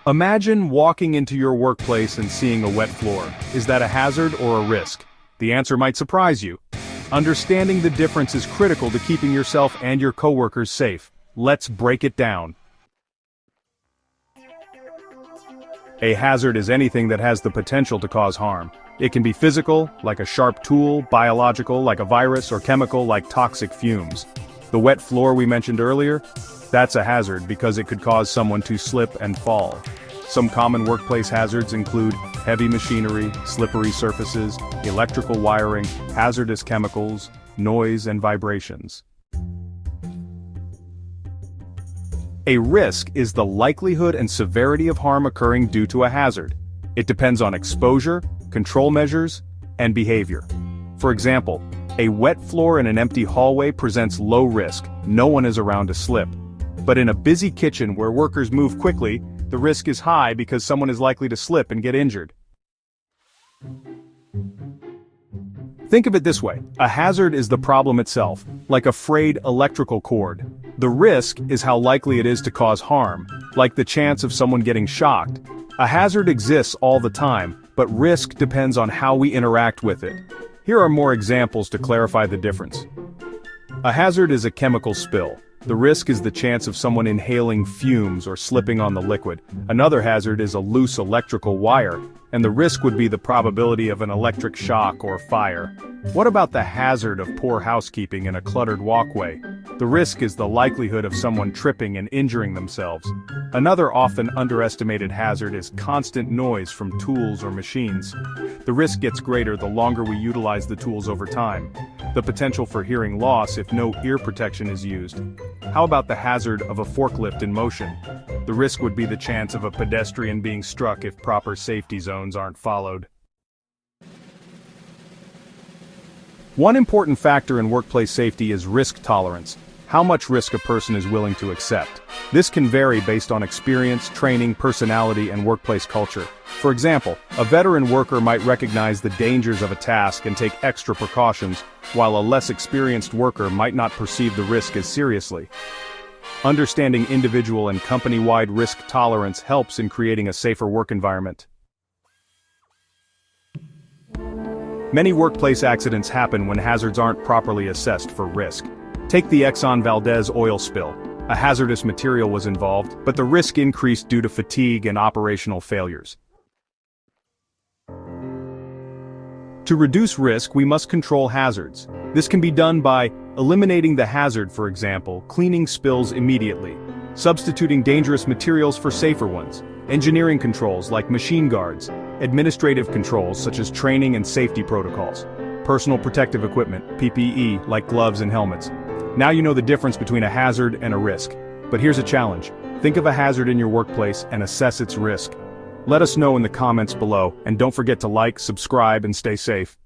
Imagine walking into your workplace and seeing a wet floor. Is that a hazard or a risk? The answer might surprise you. Understanding the difference is critical to keeping yourself and your coworkers safe. Let's break it down. A hazard is anything that has the potential to cause harm. It can be physical, like a sharp tool, biological, like a virus, or chemical, like toxic fumes. The wet floor we mentioned earlier? That's a hazard because it could cause someone to slip and fall. Some common workplace hazards include heavy machinery, slippery surfaces, electrical wiring, hazardous chemicals, noise and vibrations. A risk is the likelihood and severity of harm occurring due to a hazard. It depends on exposure, control measures, and behavior. For example, a wet floor in an empty hallway presents low risk, no one is around to slip. But in a busy kitchen where workers move quickly, the risk is high because someone is likely to slip and get injured. Think of it this way, a hazard is the problem itself, like a frayed electrical cord. The risk is how likely it is to cause harm, like the chance of someone getting shocked. A hazard exists all the time, but risk depends on how we interact with it. Here are more examples to clarify the difference. A hazard is a chemical spill. The risk is the chance of someone inhaling fumes or slipping on the liquid. Another hazard is a loose electrical wire, and the risk would be the probability of an electric shock or fire. What about the hazard of poor housekeeping in a cluttered walkway? The risk is the likelihood of someone tripping and injuring themselves. Another often underestimated hazard is constant noise from tools or machines. The risk gets greater the longer we utilize the tools over time. The potential for hearing loss if no ear protection is used. How about the hazard of a forklift in motion? The risk would be the chance of a pedestrian being struck if proper safety zones aren't followed. One important factor in workplace safety is risk tolerance, how much risk a person is willing to accept. This can vary based on experience, training, personality, and workplace culture. For example, a veteran worker might recognize the dangers of a task and take extra precautions, while a less experienced worker might not perceive the risk as seriously. Understanding individual and company-wide risk tolerance helps in creating a safer work environment. Many workplace accidents happen when hazards aren't properly assessed for risk. Take the Exxon Valdez oil spill. A hazardous material was involved, but the risk increased due to fatigue and operational failures. To reduce risk, we must control hazards. This can be done by eliminating the hazard, for example, cleaning spills immediately, substituting dangerous materials for safer ones, engineering controls like machine guards, administrative controls such as training and safety protocols, personal protective equipment, PPE, like gloves and helmets. Now you know the difference between a hazard and a risk. But here's a challenge. Think of a hazard in your workplace and assess its risk. Let us know in the comments below, and don't forget to like, subscribe, and stay safe.